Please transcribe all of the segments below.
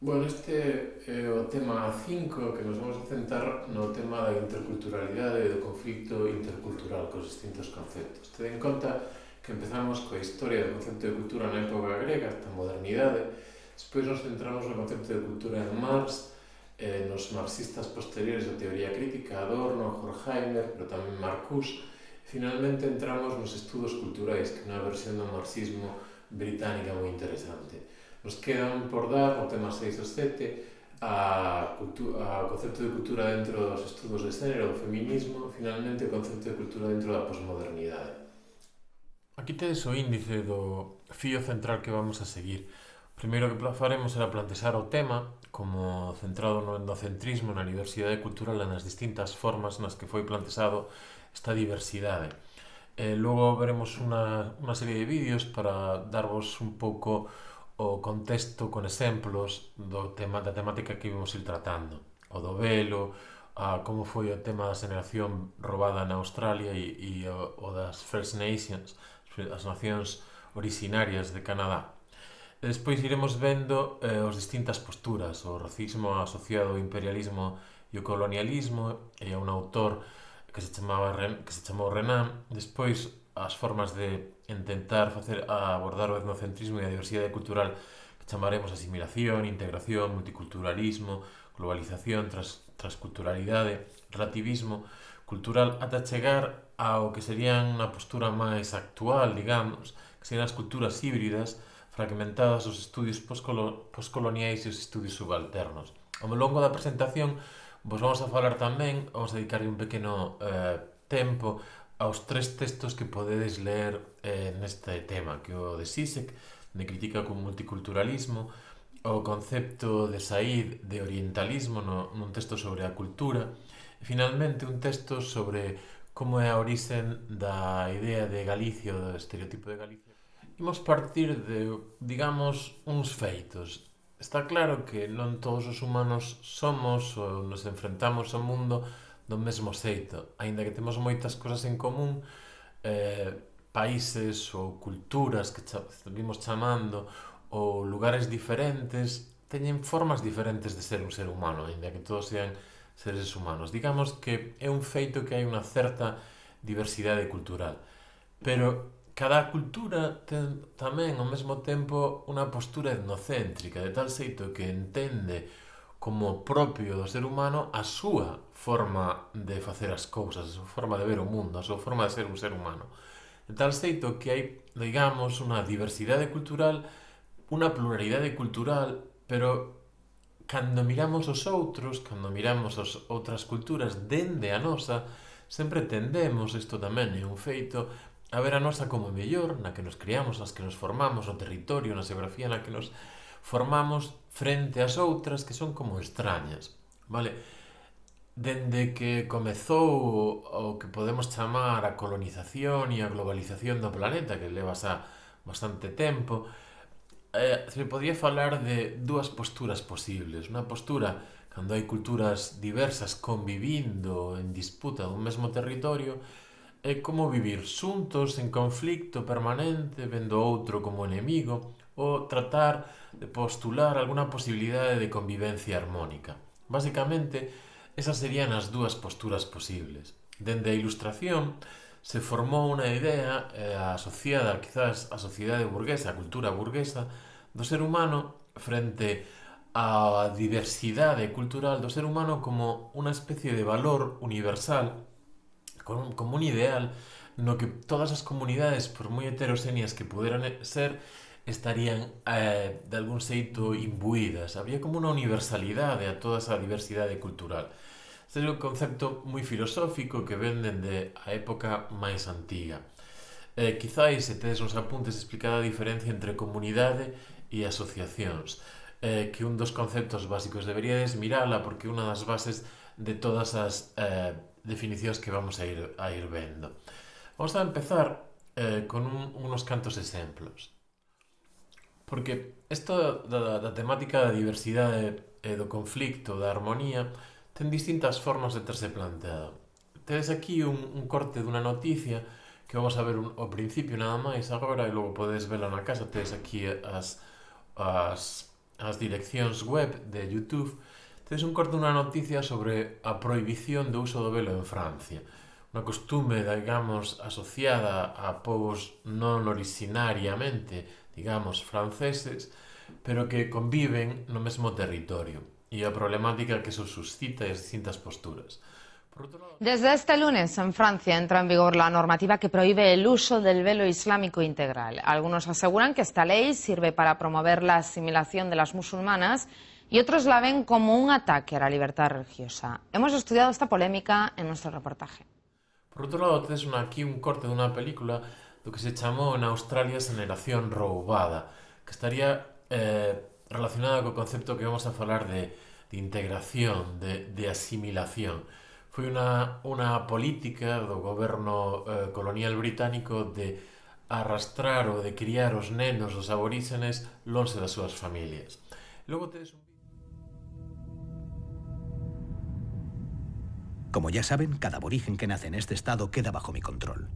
Bueno, este é o tema 5 que nos vamos a centrar no tema da interculturalidade e do conflito intercultural cos distintos conceptos. Ten en conta que empezamos coa historia do concepto de cultura na época grega, hasta a modernidade, despois nos centramos no concepto de cultura en Marx, nos marxistas posteriores da teoría crítica, Adorno, Horkheimer, pero tamén Marcuse. Finalmente entramos nos estudos culturais, que é unha versión do marxismo británica moi interesante. Nos quedan por dar o tema 6 e 7 a concepto de cultura dentro dos estudos de xénero, do feminismo, e finalmente o concepto de cultura dentro da posmodernidade. Aquí tedes o índice do fío central que vamos a seguir. O primeiro que faremos será plantexar o tema como centrado no etnocentrismo na diversidade cultural e nas distintas formas nas que foi plantexado esta diversidade. Logo veremos unha serie de vídeos para darvos un pouco o contexto con exemplos da temática que íbamos ir tratando. O do velo, como foi o tema da xeneración robada na Australia e o das First Nations, as nacións originarias de Canadá. E despois iremos vendo as distintas posturas, o racismo asociado ao imperialismo e o colonialismo, e a un autor que se chamou Renan. Despois as formas de intentar abordar o etnocentrismo e a diversidade cultural que chamaremos asimilación, integración, multiculturalismo, globalización, transculturalidade, relativismo cultural, ata chegar ao que serían unha postura máis actual, digamos, que serían as culturas híbridas, fragmentadas os estudios poscoloniais e os estudios subalternos. Ao longo da presentación vos vamos a falar tamén, vamos a dedicarle un pequeno tempo aos tres textos que podedes ler neste tema, que o de Zizek, de crítica con multiculturalismo, o concepto de Said de orientalismo nun texto sobre a cultura, e finalmente un texto sobre como é a orixen da idea de Galicia, do estereotipo de Galicia. Imos partir de, digamos, uns feitos. Está claro que non todos os humanos somos ou nos enfrentamos ao mundo do mesmo xeito, aínda que temos moitas cosas en común, países ou culturas que vimos chamando ou lugares diferentes teñen formas diferentes de ser un ser humano, aínda que todos sean seres humanos. Digamos que é un feito que hai unha certa diversidade cultural, pero cada cultura ten tamén ao mesmo tempo unha postura etnocéntrica, de tal xeito que entende como propio do ser humano a súa forma de facer as cousas, a súa forma de ver o mundo, a súa forma de ser un ser humano. De tal xeito que hai, digamos, unha diversidade cultural, unha pluralidade cultural, pero cando miramos os outros, cando miramos as outras culturas dende a nosa, sempre tendemos, isto tamén é un feito, a ver a nosa como mellor, na que nos criamos, nas que nos formamos, no territorio, na xeografía na que nos formamos frente ás outras que son como extrañas, vale? Dende que comezou o que podemos chamar a colonización e a globalización do planeta, que leva xa bastante tempo, se podría falar de dúas posturas posibles. Unha postura cando hai culturas diversas convivindo en disputa dun mesmo territorio, é como vivir xuntos en conflicto permanente, vendo outro como enemigo, ou tratar de postular alguna posibilidade de convivencia armónica. Básicamente, esas serían as dúas posturas posibles. Dende a Ilustración se formou unha idea asociada quizás á sociedade burguesa, á cultura burguesa, do ser humano frente á diversidade cultural do ser humano como unha especie de valor universal, como un ideal no que todas as comunidades, por moi heteroxéneas que puderan ser, estarían de algún xeito imbuídas. Había como unha universalidade a toda esa diversidade cultural. Este é un concepto moi filosófico que ven dende a época máis antiga. Quizáis, se tedes uns apuntes, explicada a diferencia entre comunidade e asociacións, que un dos conceptos básicos deberíades mirala porque é unha das bases de todas as definicións que vamos a ir vendo. Vamos a empezar con unos cantos exemplos. Porque isto da temática da diversidade e do conflicto, da armonía, ten distintas formas de terse planteado. Tedes aquí un corte dunha noticia que vamos a ver ao principio nada máis agora e logo podedes vela na casa. Tedes aquí as as direccións web de YouTube, tedes un corte dunha noticia sobre a prohibición do uso do velo en Francia. Unha costume, digamos, asociada a povos non originariamente, digamos, franceses, pero que conviven no mesmo territorio, e a problemática que eso suscita e as distintas posturas. Desde este lunes en Francia entra en vigor la normativa que prohíbe el uso del velo islámico integral. Algunos aseguran que esta ley sirve para promover la asimilación de las musulmanas y otros la ven como un ataque a la libertad religiosa. Hemos estudiado esta polémica en nuestro reportaje. Por outro lado, tedes aquí un corte dunha película do que se chamou en Australia Xeración Roubada, que estaría relacionada co concepto que vamos a falar de integración, de asimilación. Foi unha política do goberno colonial británico de arrastrar ou de criar os nenos dos aboríxenes lonxe das súas familias. Logo tedes un... Como ya saben, cada aborigen que nace en este estado queda bajo mi control.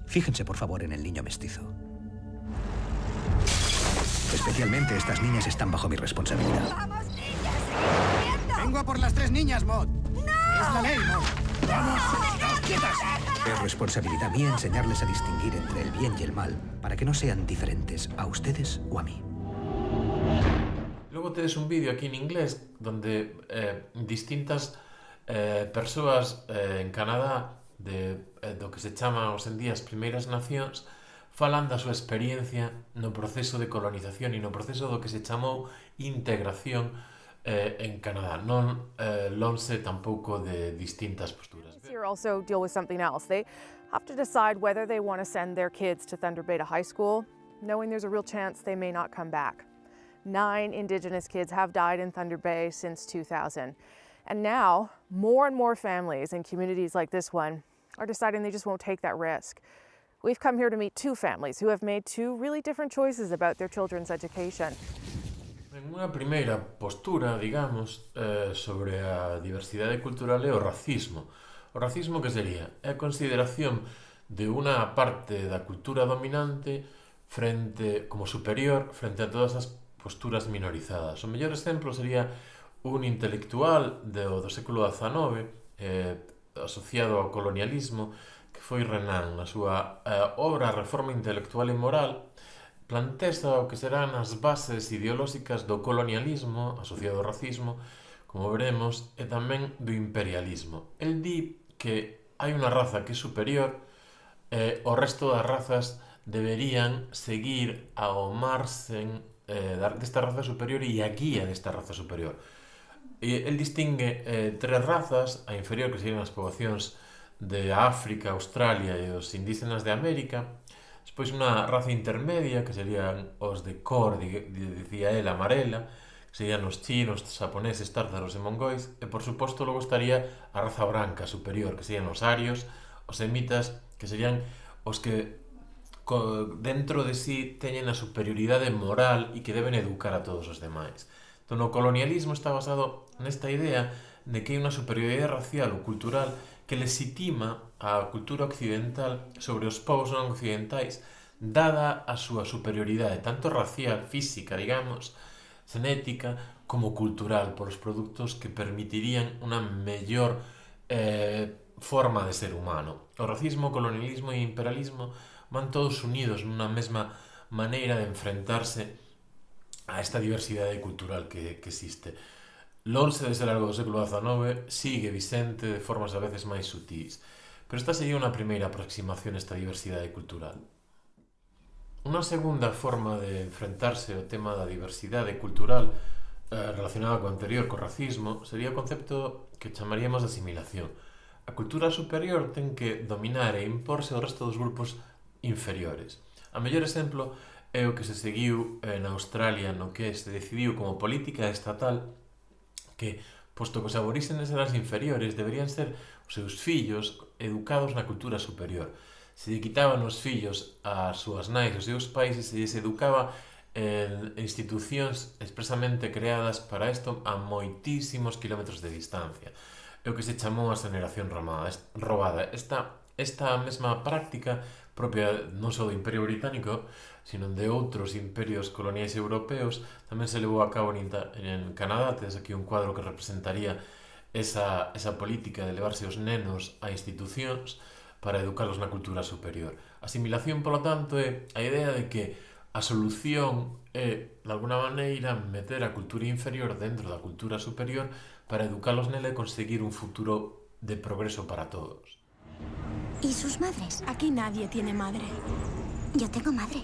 Fíjense, por favor, en el niño mestizo. Especialmente estas niñas están bajo mi responsabilidad. ¡Vamos, niñas! ¡Seguid corriendo! Vengo a por las 3 niñas, Maud. ¡No! Es la ley, Maud. ¡Vamos! ¡Estáos quietas! Es responsabilidad mía enseñarles a distinguir entre el bien y el mal, para que no sean diferentes a ustedes o a mí. Logo tedes un vídeo aquí en inglés donde distintas persoas en Canadá do que se chama hoxe en día as primeiras nacións falan da súa experiencia no proceso de colonización e no proceso do que se chamou integración en Canadá, non lonxe tampouco de distintas posturas. Here also deal with something else. They have to decide whether they want to send their kids to Thunder Bay to high school, knowing there's a real chance they may not come back. 9 Indigenous kids have died in Thunder Bay since 2000. And now, more and more families in communities like this one are deciding they just won't take that risk. We've come here to meet 2 families who have made 2 really different choices about their children's education. En unha primeira postura, digamos, sobre a diversidade cultural é o racismo. O racismo que sería? É a consideración de unha parte da cultura dominante como superior frente a todas as posturas minorizadas. O mellor exemplo sería un intelectual do século XIX asociado ao colonialismo que foi Renan, na súa obra Reforma Intelectual e Moral, planteza o que serán as bases ideolóxicas do colonialismo asociado ao racismo, como veremos, e tamén do imperialismo. El di que hai unha raza que é superior e o resto das razas deberían seguir ao marxen desta raza superior e a guía desta raza superior. El distingue 3 razas, a inferior que serían as poboacións de África, Australia e os indígenas de América, despois unha raza intermedia, que serían os de cor, dicía el, amarela, que serían os chinos, os japoneses, tártaros e mongóis, e por suposto logo estaría a raza branca superior, que serían os arios, os semitas, que serían os que dentro de sí teñen a superioridade moral e que deben educar a todos os demais. Entón, o colonialismo está basado nesta idea de que hai unha superioridade racial ou cultural que legitima a cultura occidental sobre os povos non occidentais, dada a súa superioridade, tanto racial, física, digamos, xenética, como cultural, por os produtos que permitirían unha mellor forma de ser humano. O racismo, o colonialismo e o imperialismo van todos unidos nunha mesma maneira de enfrentarse a esta diversidade cultural que existe. Lonxe de ser algo do século XIX, sigue vicente de formas a veces máis sutís. Pero esta sería unha primeira aproximación a esta diversidade cultural. Unha segunda forma de enfrentarse ao tema da diversidade cultural relacionada co anterior, co racismo, sería o concepto que chamaríamos de asimilación. A cultura superior ten que dominar e imporse ao resto dos grupos inferiores. A mellor exemplo é o que se seguiu na Australia, no que se decidiu como política estatal que, posto que os aboríxenes eran inferiores, deberían ser os seus fillos educados na cultura superior. Se lle quitaban os fillos ás súas nais, aos seus pais, e se lles educaba en institucións expresamente creadas para isto a moitísimos kilómetros de distancia. É o que se chamou a xeración robada. Esta mesma práctica propia non só do Imperio Británico, sino de outros imperios coloniais europeos, tamén se levou a cabo en Canadá. Tedes aquí un cuadro que representaría esa política de levarse os nenos a institucións para educalos na cultura superior. A asimilación, polo tanto, é a idea de que a solución é, de alguna maneira, meter a cultura inferior dentro da cultura superior para educalos nela e conseguir un futuro de progreso para todos. ¿Y sus madres? Aquí nadie tiene madre. Yo tengo madre.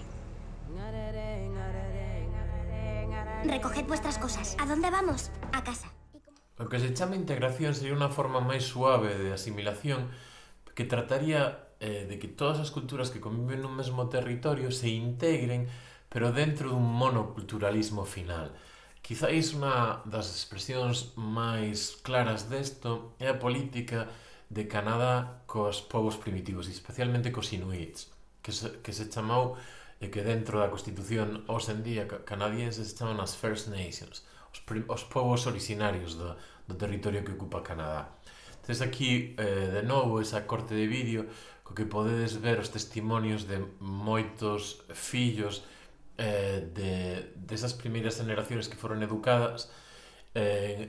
Recoged vuestras cosas. ¿A dónde vamos? A casa. O que se chama integración sería unha forma máis suave de asimilación que trataría de que todas as culturas que conviven nun mesmo territorio se integren, pero dentro dun monoculturalismo final. Quizáis unha das expresións máis claras desto é a política de Canadá cos povos primitivos, especialmente cos inuits, que se chamou e que dentro da Constitución hoxe en día canadiense se chaman as First Nations, os povos originarios do territorio que ocupa Canadá. Tens aquí, de novo, esa corte de vídeo co que podedes ver os testimonios de moitos fillos desas primeiras generaciones que foron educadas en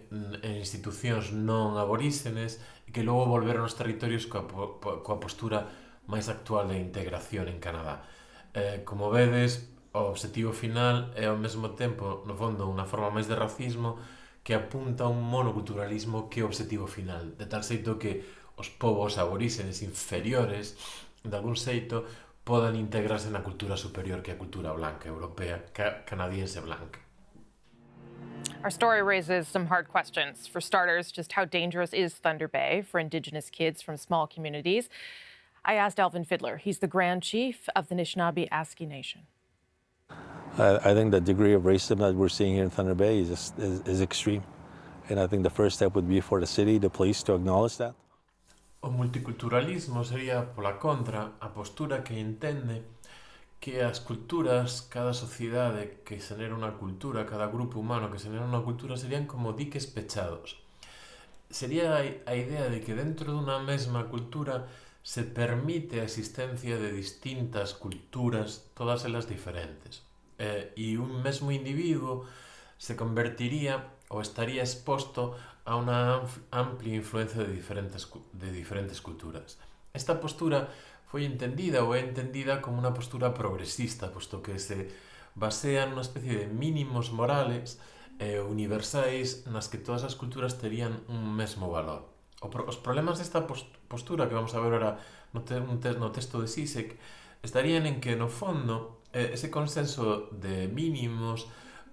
institucións non aboríxenes e que logo volveron aos territorios coa postura máis actual de integración en Canadá. Como vedes, o obxectivo final é ao mesmo tempo, no fondo, unha forma máis de racismo que apunta a un monoculturalismo que é o obxectivo final, de tal xeito que os povos aboríxenes inferiores, de algún xeito, podan integrarse na cultura superior que é a cultura blanca, europea, canadiense blanca. Our story raises some hard questions. For starters, just how dangerous is Thunder Bay for Indigenous kids from small communities? I asked Alvin Fiddler. He's the Grand Chief of the Anishinaabe Aski Nation. I think the degree of racism that we're seeing here in Thunder Bay is extreme. And I think the first step would be for the city, the police, to acknowledge that. O multiculturalismo sería, pola contra, a postura que entende que as culturas, cada sociedade que xenera unha cultura, cada grupo humano que xenera unha cultura serían como diques pechados. Sería a idea de que dentro dunha mesma cultura se permite a existencia de distintas culturas, todas elas diferentes. E un mesmo individuo se convertiría ou estaría exposto a unha amplia influencia de diferentes culturas. Esta postura foi entendida ou é entendida como unha postura progresista, posto que se basea nunha especie de mínimos morales universais nas que todas as culturas terían un mesmo valor. Os problemas desta postura que vamos a ver ahora no texto de Zizek estarían en que, no fondo, ese consenso de mínimos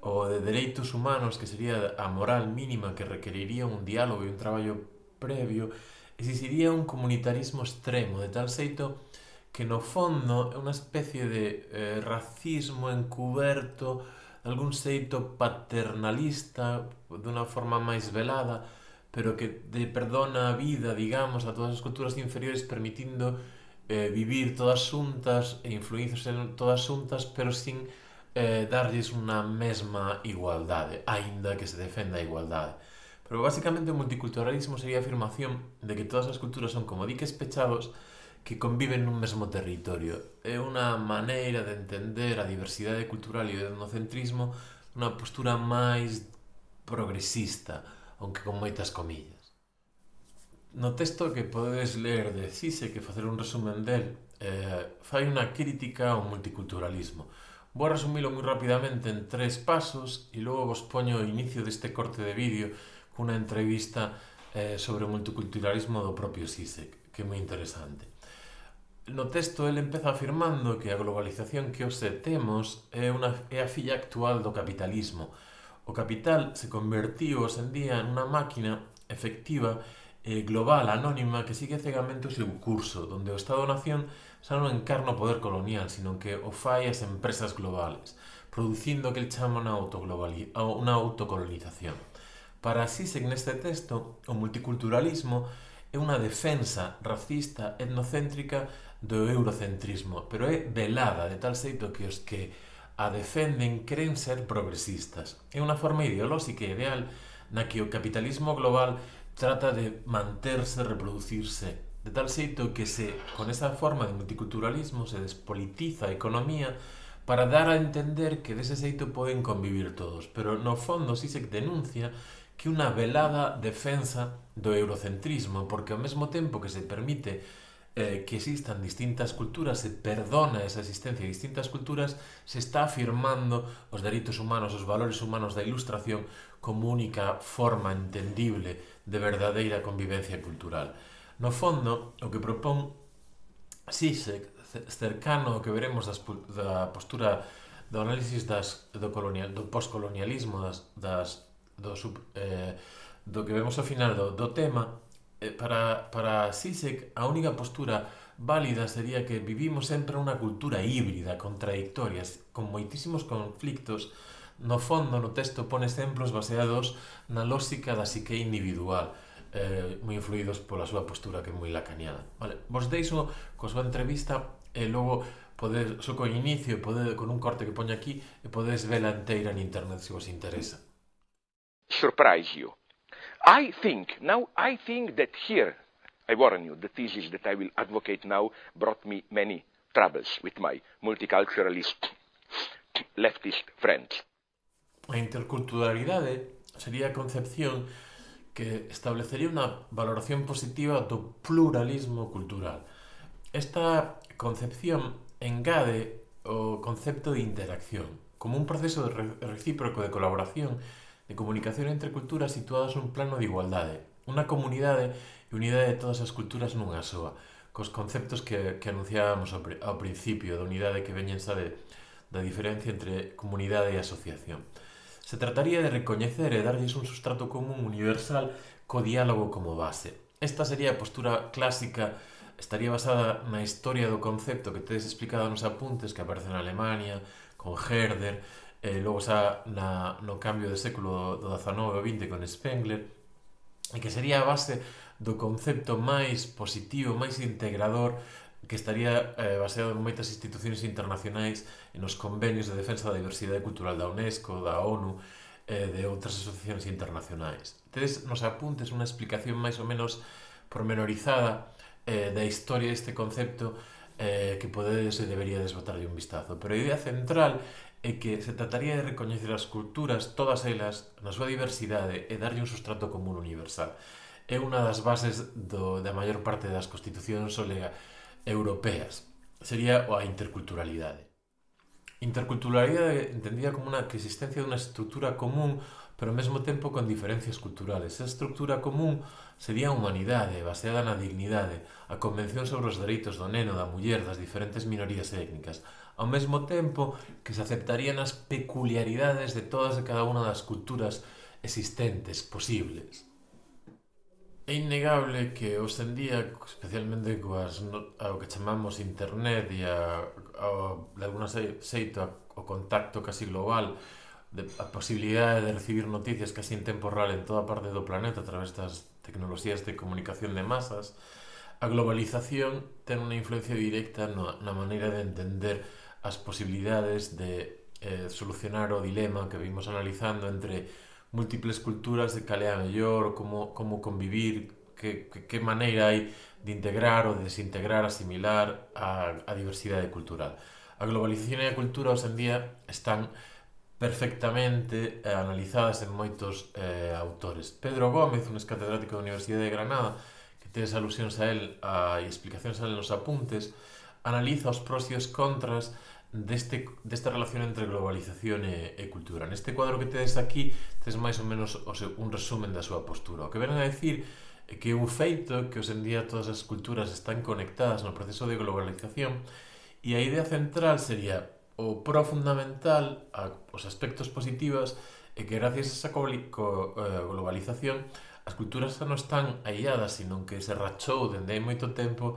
ou de dereitos humanos, que sería a moral mínima que requeriría un diálogo e un traballo previo, existiría un comunitarismo extremo, de tal xeito que no fondo é unha especie de racismo encuberto, de algún xeito paternalista, dunha forma máis velada, pero que perdona a vida, digamos, a todas as culturas inferiores, permitindo vivir todas xuntas e influencias todas xuntas, pero sin darlles unha mesma igualdade, aínda que se defenda a igualdade. Pero basicamente o multiculturalismo sería a afirmación de que todas as culturas son como diques pechados que conviven nun mesmo territorio. É unha maneira de entender a diversidade cultural e o etnocentrismo unha postura máis progresista, aunque con moitas comillas. No texto que podedes ler de Zizek, que facer un resumen del, fai unha crítica ao multiculturalismo. Vou resumilo moi rapidamente en 3 pasos e logo vos poño o inicio deste corte de vídeo cunha entrevista sobre o multiculturalismo do propio Zizek, que é moi interesante. No texto, ele empeza afirmando que a globalización que hoxe temos é a filla actual do capitalismo. O capital se convertiu hoxe en día nunha máquina efectiva global, anónima, que sigue cegamente o seu curso, donde o Estado-nación xa non encarna o poder colonial, sino que o fai as empresas globales, producindo o que el chama unha autocolonización. Para Zizek, neste texto, o multiculturalismo é unha defensa racista etnocéntrica do eurocentrismo, pero é velada, de tal xeito que os que a defenden creen ser progresistas. É unha forma ideolóxica e ideal na que o capitalismo global trata de manterse, reproducirse de tal xeito que con esa forma de multiculturalismo se despolitiza a economía para dar a entender que dese xeito poden convivir todos, pero no fondo sí se denuncia que unha velada defensa do eurocentrismo, porque ao mesmo tempo que se permite que existan distintas culturas, se perdona esa existencia de distintas culturas, se está afirmando os dereitos humanos, os valores humanos da Ilustración como única forma entendible de verdadeira convivencia cultural. No fondo, o que propón Zizek, cercano ao que veremos da postura do análisis do postcolonialismo, do que vemos ao final do tema, para Zizek a única postura válida sería que vivimos sempre unha cultura híbrida, contradictoria, con moitísimos conflictos. No fondo, no texto pone exemplos baseados na lógica da psique individual, moi influídos pola súa postura que é moi lacaniana. Vale, vos deixo coa súa entrevista e logo só con inicio, con un corte que poño aquí, e podedes vela inteira en internet se vos interesa. Surprise you. I think that here, I warn you, the thesis that I will advocate now brought me many troubles with my multiculturalist leftist friends. A interculturalidade sería a concepción que establecería unha valoración positiva do pluralismo cultural. Esta concepción engade o concepto de interacción como un proceso recíproco de colaboración, de comunicación entre culturas situadas nun plano de igualdade, unha comunidade e unidade de todas as culturas nunha soa, cos conceptos que anunciábamos ao principio, da unidade que veñen da diferencia entre comunidade e asociación. Se trataría de recoñecer e darlles un sustrato común universal co diálogo como base. Esta sería a postura clásica, estaría basada na historia do concepto que tedes explicado nos apuntes que aparece na Alemania, con Herder, logo xa no cambio de século do XIX ao XX con Spengler, e que sería a base do concepto máis positivo, máis integrador, que estaría baseado en moitas institucións internacionais e nos convenios de defensa da diversidade cultural da UNESCO, da ONU e de outras asociacións internacionais. Tedes nos apuntes unha explicación máis ou menos pormenorizada da historia deste concepto que podedes e deberíades botarlle un vistazo. Pero a idea central é que se trataría de recoñecer as culturas, todas elas, na súa diversidade e darlle un sustrato común universal. É unha das bases da maior parte das constitucións europeas. Sería a interculturalidade. Interculturalidade entendida como unha existencia dunha estrutura común, pero ao mesmo tempo con diferencias culturales. Esa estrutura común sería a humanidade, baseada na dignidade, a convención sobre os dereitos do neno, da muller, das diferentes minorías étnicas, ao mesmo tempo que se aceptarían as peculiaridades de todas e cada unha das culturas existentes, posibles. É innegable que hoxe en día, especialmente ao que chamamos internet e de alguna xeito ao contacto casi global, a posibilidade de recibir noticias casi en tempo real en toda parte do planeta a través das tecnoloxías de comunicación de masas, a globalización ten unha influencia directa na maneira de entender as posibilidades de solucionar o dilema que vimos analizando entre múltiples culturas de cal é a mellor, como convivir, que maneira hai de integrar ou de desintegrar, asimilar a diversidade cultural. A globalización e a cultura hoxe en día están perfectamente analizadas en moitos autores. Pedro Gómez, un catedrático da Universidade de Granada, que tedes alusións a él e explicacións a él nos apuntes, analiza os pros e os contras desta relación entre globalización e cultura. Neste cuadro que tedes aquí, tedes máis ou menos un resumen da súa postura. O que venen a decir é que un feito que hoxe en día todas as culturas están conectadas no proceso de globalización, e a idea central sería o pro fundamental, os aspectos positivos, é que gracias a esa globalización as culturas xa non están ailladas, sino que se rachou dende hai moito tempo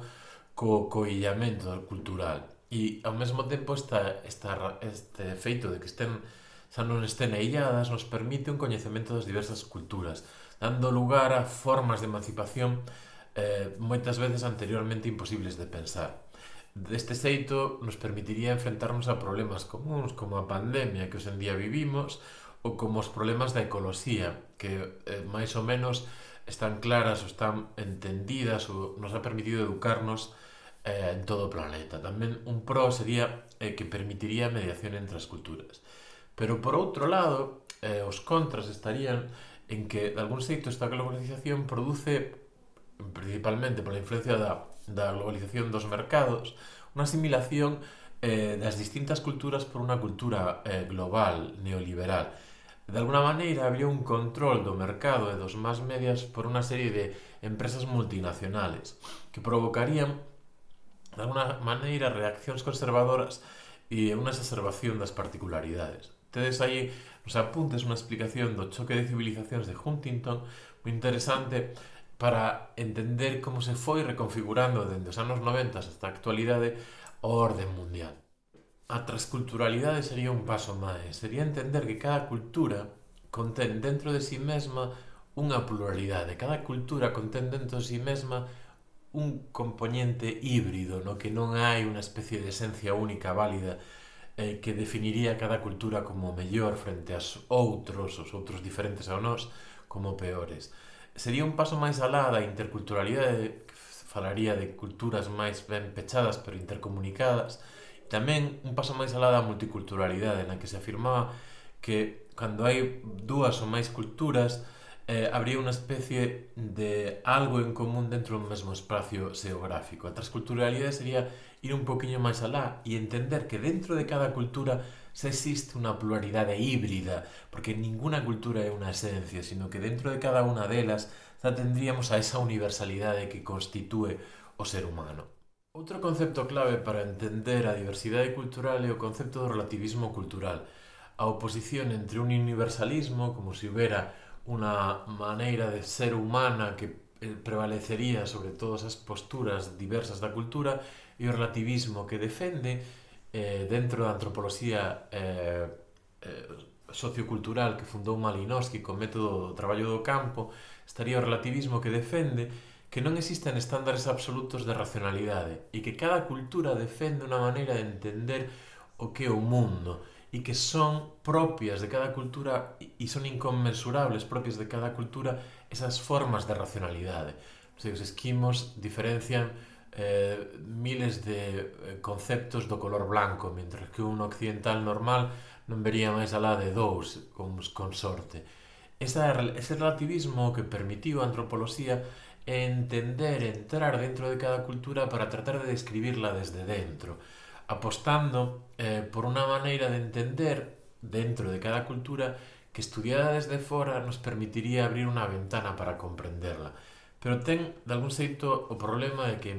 co illamento cultural. E ao mesmo tempo este feito de que xa non estén ailladas nos permite un coñecemento das diversas culturas, dando lugar a formas de emancipación moitas veces anteriormente imposibles de pensar. Deste xeito nos permitiría enfrentarnos a problemas comuns como a pandemia que hoxe en día vivimos ou como os problemas da ecoloxía, que máis ou menos están claras ou están entendidas ou nos ha permitido educarnos en todo o planeta. Tamén un pro sería que permitiría a mediación entre as culturas. Pero por outro lado, os contras estarían en que de algún xeito esta globalización produce, principalmente pola influencia da globalización dos mercados, unha asimilación das distintas culturas por unha cultura global, neoliberal. De alguna maneira había un control do mercado e dos más medias por unha serie de empresas multinacionales que provocarían de alguna maneira reaccións conservadoras e unha exacerbación das particularidades. Tedes aí nos apuntes unha explicación do choque de civilizacións de Huntington moi interesante para entender como se foi reconfigurando dende os anos 90 hasta a actualidade a orde mundial. A transculturalidade sería un paso máis. Sería entender que cada cultura contén dentro de si mesma unha pluralidade. Cada cultura contén dentro de si mesma un componente híbrido, no que non hai unha especie de esencia única válida que definiría cada cultura como mellor frente aos outros diferentes a nós, como peores. Sería un paso máis alá da interculturalidade, que falaría de culturas máis ben pechadas pero intercomunicadas. Tamén un paso máis alá da multiculturalidade, na que se afirmaba que cando hai dúas ou máis culturas habría unha especie de algo en común dentro dun mesmo espacio xeográfico. A transculturalidade sería ir un poquinho máis alá e entender que dentro de cada cultura xa existe unha pluralidade híbrida, porque ninguna cultura é unha esencia, sino que dentro de cada unha delas xa tendríamos a esa universalidade que constitúe o ser humano. Outro concepto clave para entender a diversidade cultural é o concepto do relativismo cultural, a oposición entre un universalismo, como se houbera unha maneira de ser humana que prevalecería sobre todas as posturas diversas da cultura, e o relativismo que defende, dentro da antropoloxía sociocultural que fundou Malinowski co método do traballo do campo, estaría o relativismo que defende que non existen estándares absolutos de racionalidade e que cada cultura defende unha maneira de entender o que é o mundo e que son propias de cada cultura e son inconmensurables propias de cada cultura esas formas de racionalidade. Os esquimos diferencian miles de conceptos do color blanco, mentre que un occidental normal non vería máis alá de 2 con sorte. Ese relativismo que permitiu a antropoloxía entrar dentro de cada cultura para tratar de describirla desde dentro, apostando por unha maneira de entender dentro de cada cultura que estudiada desde fora nos permitiría abrir unha ventana para comprenderla. Pero ten, de algún xeito, o problema de que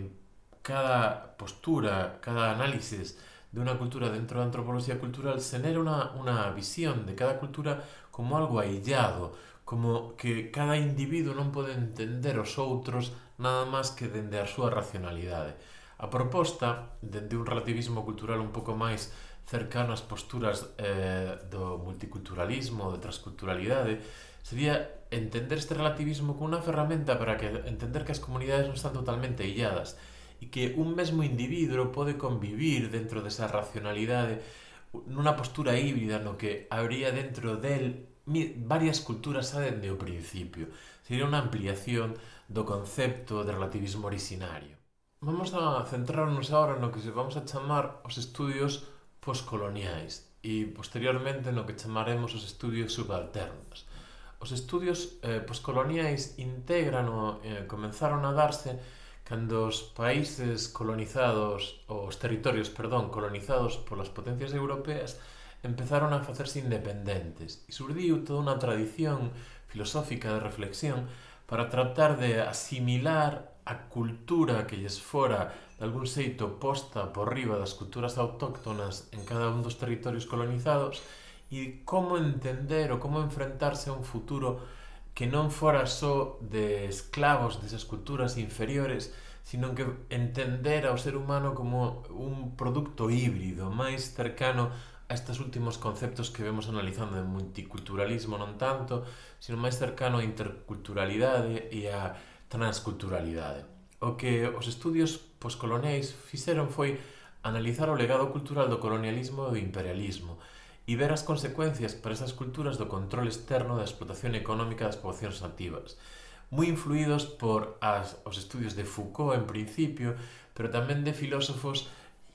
cada postura, cada análisis de unha cultura dentro da antropoloxía cultural xenera unha visión de cada cultura como algo aillado, como que cada individuo non pode entender os outros nada máis que dende a súa racionalidade. A proposta, dende un relativismo cultural un pouco máis cercano ás posturas do multiculturalismo, de transculturalidade, sería entender este relativismo como unha ferramenta para entender que as comunidades non están totalmente illadas e que un mesmo individuo pode convivir dentro desa racionalidade nunha postura híbrida no que habría dentro del varias culturas xa dende o principio. Sería unha ampliación do concepto de relativismo originario. Vamos a centrarnos agora no que vamos a chamar os estudios poscoloniais e posteriormente no que chamaremos os estudios subalternos. Os estudios poscoloniais comenzaron a darse cando os países colonizados, os territorios, colonizados polas potencias europeas empezaron a facerse independentes e surdiu toda unha tradición filosófica de reflexión para tratar de asimilar a cultura que lles fora de algún xeito posta por riba das culturas autóctonas en cada un dos territorios colonizados e como entender ou como enfrentarse a un futuro que non fora só de esclavos desas culturas inferiores, sino que entender ao ser humano como un produto híbrido máis cercano a estes últimos conceptos que vemos analizando de multiculturalismo non tanto, sino máis cercano á interculturalidade e á transculturalidade. O que os estudios poscoloniais fixeron foi analizar o legado cultural do colonialismo e do imperialismo e ver as consecuencias para esas culturas do control externo da explotación económica das poboacións nativas, moi influídos por os estudios de Foucault en principio, pero tamén de filósofos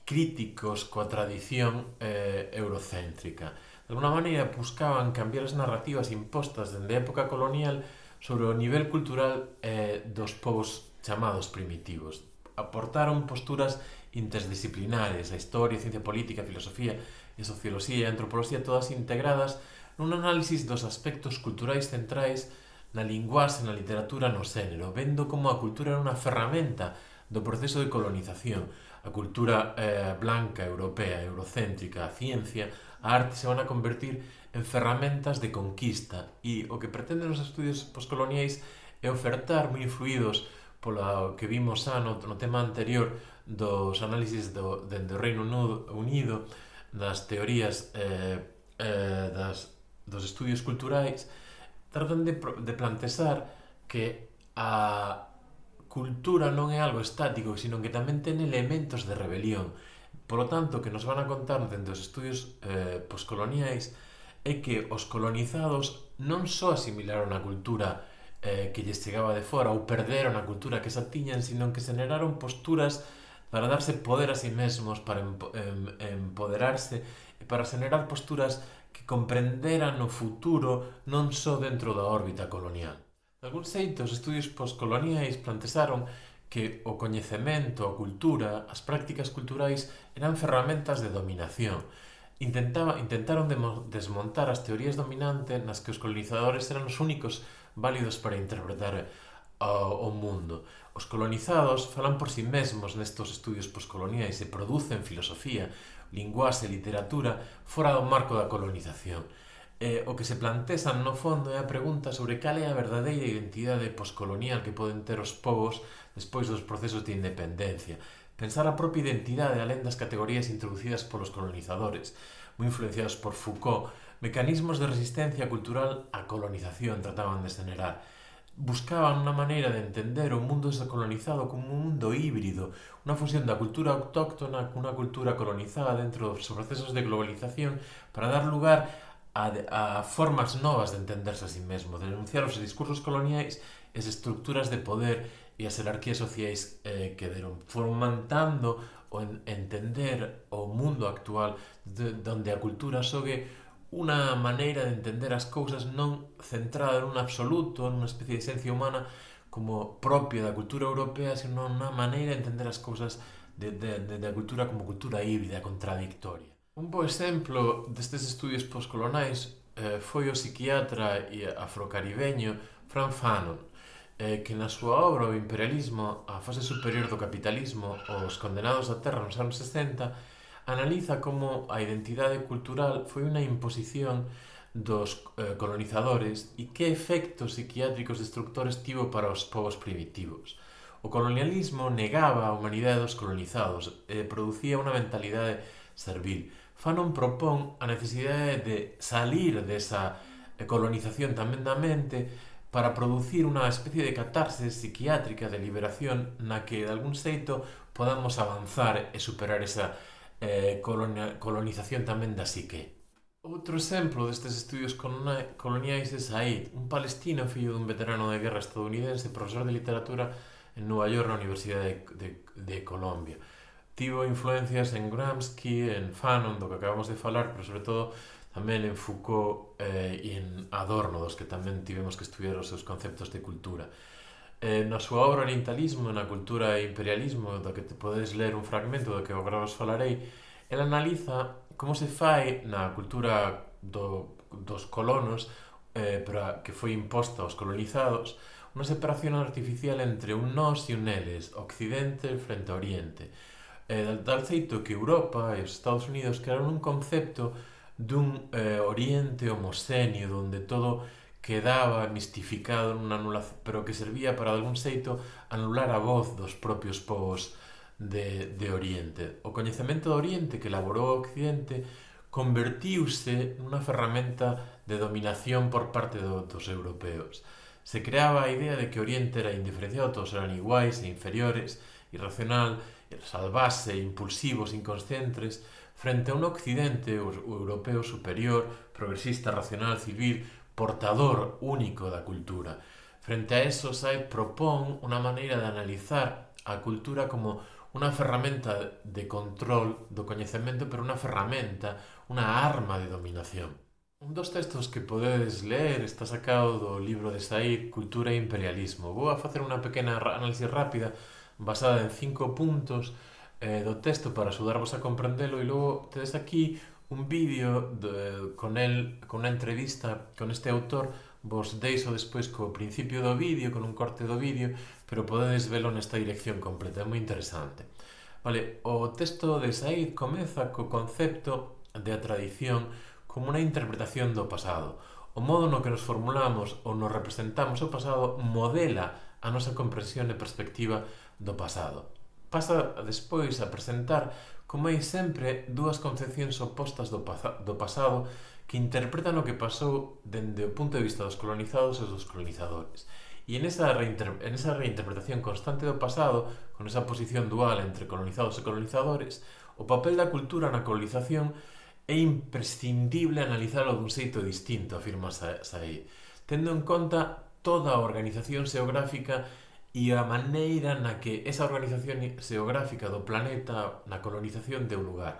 críticos coa tradición eurocéntrica. De alguna maneira buscaban cambiar as narrativas impostas dende a época colonial sobre o nivel cultural dos povos chamados primitivos. Aportaron posturas interdisciplinares, a historia, a ciencia política, a filosofía, a socioloxía e a antropoloxía, todas integradas nun análisis dos aspectos culturais centrais na linguaxe, na literatura, no xénero, vendo como a cultura era unha ferramenta do proceso de colonización. A cultura blanca, europea, eurocéntrica, a ciencia, a arte se van a convertir en ferramentas de conquista, e o que pretenden os estudios postcoloniais é ofertar, moi influídos polo que vimos no tema anterior dos análisis dende o Reino Unido, das teorías dos estudios culturais, tratan de plantexar que a cultura non é algo estático, sino que tamén ten elementos de rebelión. Por lo tanto, o que nos van a contar dentro dos estudios postcoloniais é que os colonizados non só asimilaron a cultura que lles chegaba de fora ou perderon a cultura que xa tiñan, sino que generaron posturas para darse poder a sí mesmos, para empoderarse e para generar posturas que comprenderan o futuro non só dentro da órbita colonial. De algún xeito, os estudios postcoloniais plantexaron que o coñecemento, a cultura, as prácticas culturais eran ferramentas de dominación. Intentaron desmontar as teorías dominantes nas que os colonizadores eran os únicos válidos para interpretar o mundo. Os colonizados falan por si mesmos nestos estudios postcoloniais e producen filosofía, linguaxe e literatura fora do marco da colonización. O que se plantexan no fondo é a pregunta sobre cal é a verdadeira identidade postcolonial que poden ter os povos despois dos procesos de independencia. Pensar a propia identidade alén das categorías introducidas polos colonizadores, moi influenciados por Foucault, mecanismos de resistencia cultural á colonización trataban de generar. Buscaban unha maneira de entender o mundo descolonizado como un mundo híbrido, unha fusión da cultura autóctona cunha cultura colonizada dentro dos procesos de globalización para dar lugar a formas novas de entenderse a sí mesmo, de denunciar os discursos coloniais e as estructuras de poder e as jerarquías sociais que foron mantando o entender o mundo actual donde a cultura xogue unha maneira de entender as cousas non centrada nun absoluto, nunha especie de esencia humana como propia da cultura europea, sino unha maneira de entender as cousas da cultura como cultura híbrida, contradictoria. Un bo exemplo destes estudios postcoloniais foi o psiquiatra e afrocaribeño Frantz Fanon, que na súa obra O imperialismo, a fase superior do capitalismo, os condenados á terra nos anos 60, analiza como a identidade cultural foi unha imposición dos colonizadores e que efectos psiquiátricos destructores tivo para os povos primitivos. O colonialismo negaba a humanidade dos colonizados e producía unha mentalidade servil. Fanon propón a necesidade de salir desa colonización tamén da mente para producir unha especie de catarse psiquiátrica de liberación na que de algún xeito podamos avanzar e superar esa colonización tamén da psique. Outro exemplo destes estudios coloniais é Said, un palestino fillo dun veterano de guerra estadounidense, profesor de literatura en Nova York na Universidade de Colombia. Tivo influencias en Gramsci, en Fanon, do que acabamos de falar, pero sobre todo tamén en Foucault e en Adorno, dos que tamén tivemos que estudiar os seus conceptos de cultura. Na súa obra Orientalismo, na cultura e imperialismo, do que te podes ler un fragmento do que agora vos falarei, ela analiza como se fai na cultura dos colonos, pero que foi imposta aos colonizados, unha separación artificial entre un nós e un eles, Occidente frente a Oriente. Tal xeito que Europa e os Estados Unidos crearon un concepto dun Oriente homoxéneo, onde todo quedaba mistificado nunha anulación, pero que servía para de algún xeito anular a voz dos propios povos de Oriente. O coñecemento do Oriente que elaborou o Occidente convertiuse nunha ferramenta de dominación por parte dos europeos. Se creaba a idea de que Oriente era indiferenciado, todos eran iguais e inferiores, irracional, salvaxe, impulsivos, inconscientes, frente a un occidente europeo superior, progresista, racional, civil, portador único da cultura. Frente a eso, Said propón unha maneira de analizar a cultura como unha ferramenta de control do coñecemento, pero unha ferramenta, unha arma de dominación. Un dos textos que podedes ler está sacado do libro de Said, Cultura e Imperialismo. Vou a facer unha pequena análise rápida basada en 5 puntos do texto para axudarvos a comprendelo, e logo tedes aquí un vídeo con unha entrevista con este autor. Vos deixo despois co principio do vídeo, con un corte do vídeo, pero podedes velo nesta dirección completa, é moi interesante. Vale, o texto de Said comeza co concepto de a tradición como unha interpretación do pasado. O modo no que nos formulamos ou nos representamos o pasado modela a nosa comprensión e perspectiva do pasado. Pasa despois a presentar como hai sempre dúas concepcións opostas do pasado que interpretan o que pasou dende o punto de vista dos colonizados e dos colonizadores. E en esa reinterpretación constante do pasado, con esa posición dual entre colonizados e colonizadores, o papel da cultura na colonización é imprescindible analizalo dun xeito distinto, afirma Said, tendo en conta toda a organización xeográfica e a maneira na que esa organización xeográfica do planeta na colonización deu lugar.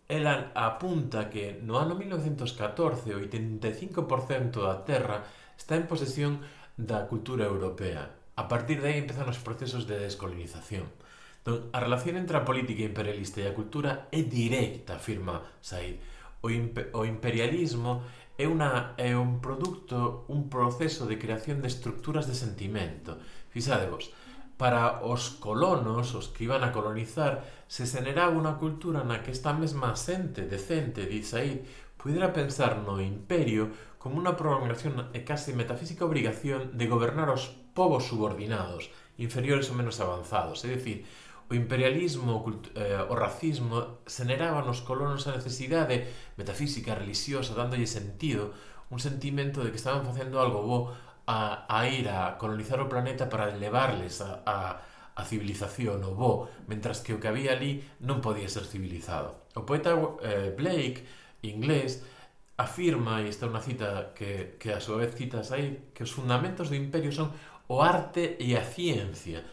Ela apunta que no ano 1914 o 85% da terra está en posesión da cultura europea. A partir de aí empezan os procesos de descolonización. Entón, a relación entre a política imperialista e a cultura é directa, afirma Said. O imperialismo é un produto, un proceso de creación de estructuras de sentimento. Fixadevos, para os colonos, os que iban a colonizar, se xeneraba unha cultura na que esta mesma xente decente, di Said, pudera pensar no imperio como unha prolongación e case metafísica obrigación de gobernar os povos subordinados, inferiores ou menos avanzados. É dicir, o imperialismo, o racismo, xeneraba nos colonos a necesidade metafísica, religiosa, dándolle sentido, un sentimento de que estaban facendo algo bo a ir a colonizar o planeta para elevarles a civilización, o bo, mentras que o que había ali non podía ser civilizado. O poeta Blake, inglés, afirma, e esta é unha cita que a súa vez cita aí, que os fundamentos do imperio son o arte e a ciencia.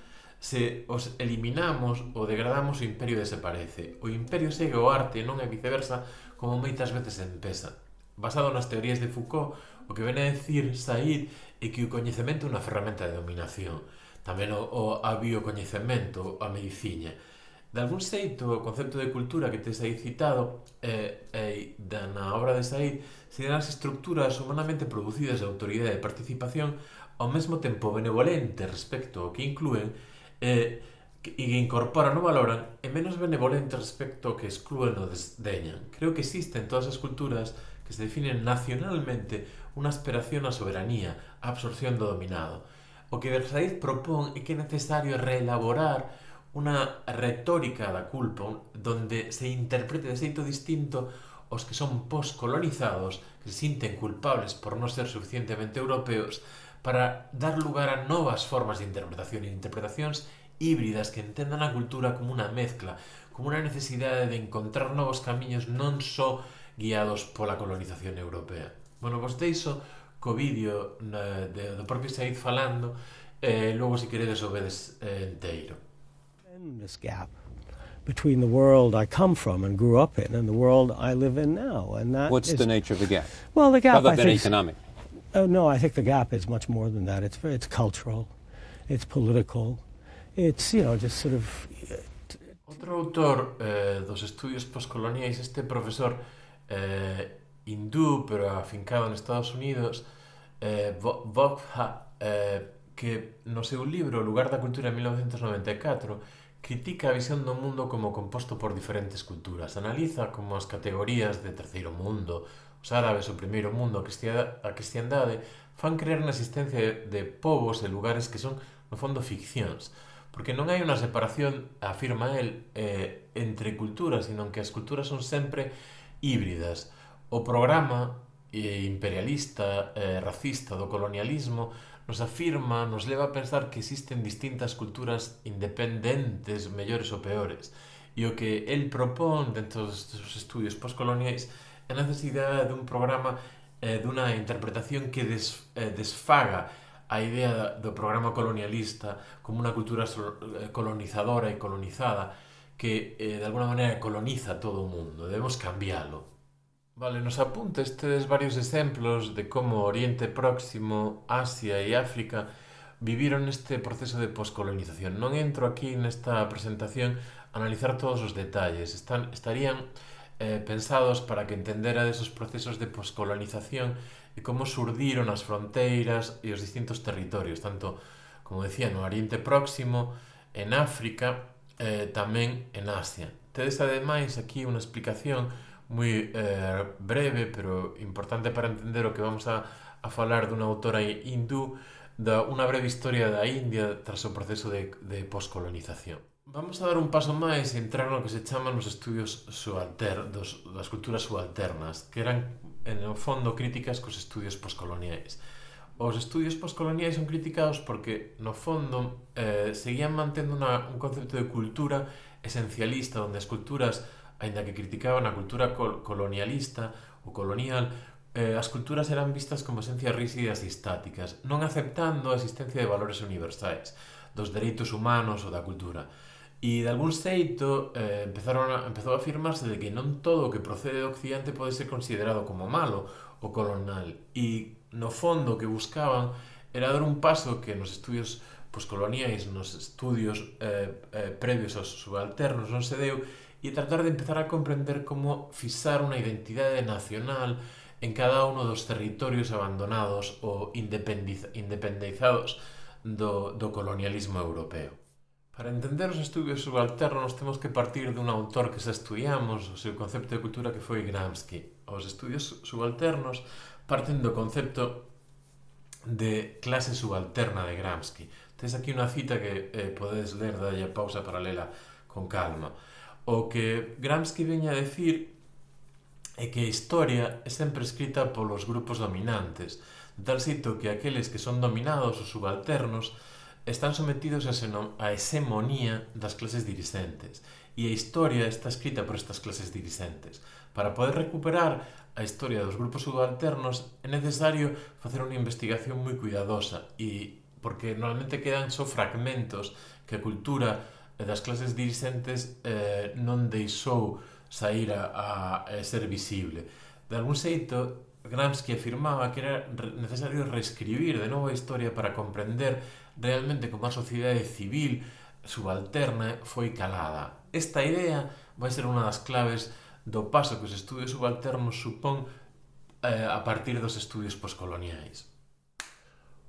Se os eliminamos ou degradamos, o imperio desaparece. O imperio segue o arte, non é viceversa, como moitas veces se pensa. Basado nas teorías de Foucault, o que ven a decir Said é que o coñecemento é unha ferramenta de dominación. Tamén a biocoñecemento, a medicina. De algún xeito, o concepto de cultura que tes aí citado na obra de Said serán as estructuras humanamente producidas de autoridade e participación ao mesmo tempo benevolente respecto ao que inclúen e que incorporan ou valoran e menos benevolente respecto ao que exclúen ou desdeñan. Creo que existen todas as culturas que se definen nacionalmente unha aspiración á soberanía, á absorción do dominado. O que Said propón é que é necesario reelaborar unha retórica da culpa donde se interprete de xeito distinto os que son postcolonizados, que se sinten culpables por non ser suficientemente europeos, para dar lugar a novas formas de interpretación e interpretacións híbridas que entendan a cultura como unha mezcla, como unha necesidade de encontrar novos camiños non só guiados pola colonización europea. Bueno, vos deixo co vídeo do propio Said falando, logo se queredes o vedes enteiro. This gap between the world I come from and grew up in and the world I live in now, and that What's the nature of the gap? Well, the gap, other I than think, economic. No, I think the gap is much more than that. It's cultural, it's political, it's just sort of. Outro autor dos estudios postcoloniais, este profesor hindú, pero afincado en Estados Unidos, Vogha, que no seu libro O lugar da cultura en 1994 critica a visión do mundo como composto por diferentes culturas. Analiza como as categorías de terceiro mundo, os árabes, o primeiro mundo, a cristiandade, fan creer na existencia de povos e lugares que son, no fondo, ficcións. Porque non hai unha separación, afirma el, entre culturas, sino que as culturas son sempre híbridas. O programa imperialista, racista do colonialismo nos afirma, nos leva a pensar que existen distintas culturas independentes, mellores ou peores. E o que el propón dentro dos estudios postcoloniais é a necesidade dun programa dunha interpretación que desfaga a idea do programa colonialista como unha cultura colonizadora e colonizada que de alguna maneira coloniza todo o mundo. Debemos cambiálo. Vale, nos apuntes tedes varios exemplos de como Oriente Próximo, Asia e África viviron este proceso de poscolonización. Non entro aquí nesta presentación a analizar todos os detalles. Estarían pensados para que entenderades os procesos de poscolonización e como surdiron as fronteiras e os distintos territorios, tanto, como decía, no Oriente Próximo, en África, tamén en Asia. Tedes ademais aquí unha explicación moi breve, pero importante para entender o que vamos a falar dunha autora hindú, unha breve historia da India tras o proceso de poscolonización. Vamos a dar un paso máis e entrar no que se chaman os estudios das culturas subalternas, que eran, en o fondo, críticas cos estudios postcoloniais. Os estudios postcoloniais son criticados porque, no fondo, seguían mantendo un concepto de cultura esencialista, onde as culturas, aínda que criticaban a cultura colonialista ou colonial, as culturas eran vistas como esencias rígidas e estáticas, non aceptando a existencia de valores universais, dos dereitos humanos ou da cultura. E, de algún xeito, empezou a afirmarse de que non todo o que procede do Occidente pode ser considerado como malo ou colonial. E, no fondo, o que buscaban era dar un paso que nos estudios poscoloniais, nos estudios previos aos subalternos non se deu, e tratar de empezar a comprender como fixar unha identidade nacional en cada uno dos territorios abandonados ou independizados do colonialismo europeo. Para entender os estudios subalternos temos que partir dun autor que xa estudiamos, o seu concepto de cultura, que foi Gramsci. Os estudios subalternos parten do concepto de clase subalterna de Gramsci. Tens aquí unha cita que podedes ler, dalle pausa para lela con calma. O que Gramsci veña a decir é que a historia é sempre escrita polos grupos dominantes, de tal xeito que aqueles que son dominados, os subalternos, están sometidos a hegemonía das clases dirixentes, e a historia está escrita por estas clases dirixentes. Para poder recuperar a historia dos grupos subalternos é necesario facer unha investigación moi cuidadosa, e porque normalmente quedan só fragmentos que a cultura das clases dirixentes non deixou sair a ser visible. De algún xeito, Gramsci afirmaba que era necesario reescribir de novo a historia para comprender realmente como a sociedade civil subalterna foi calada. Esta idea vai ser unha das claves do paso que os estudios subalternos supón a partir dos estudios postcoloniais.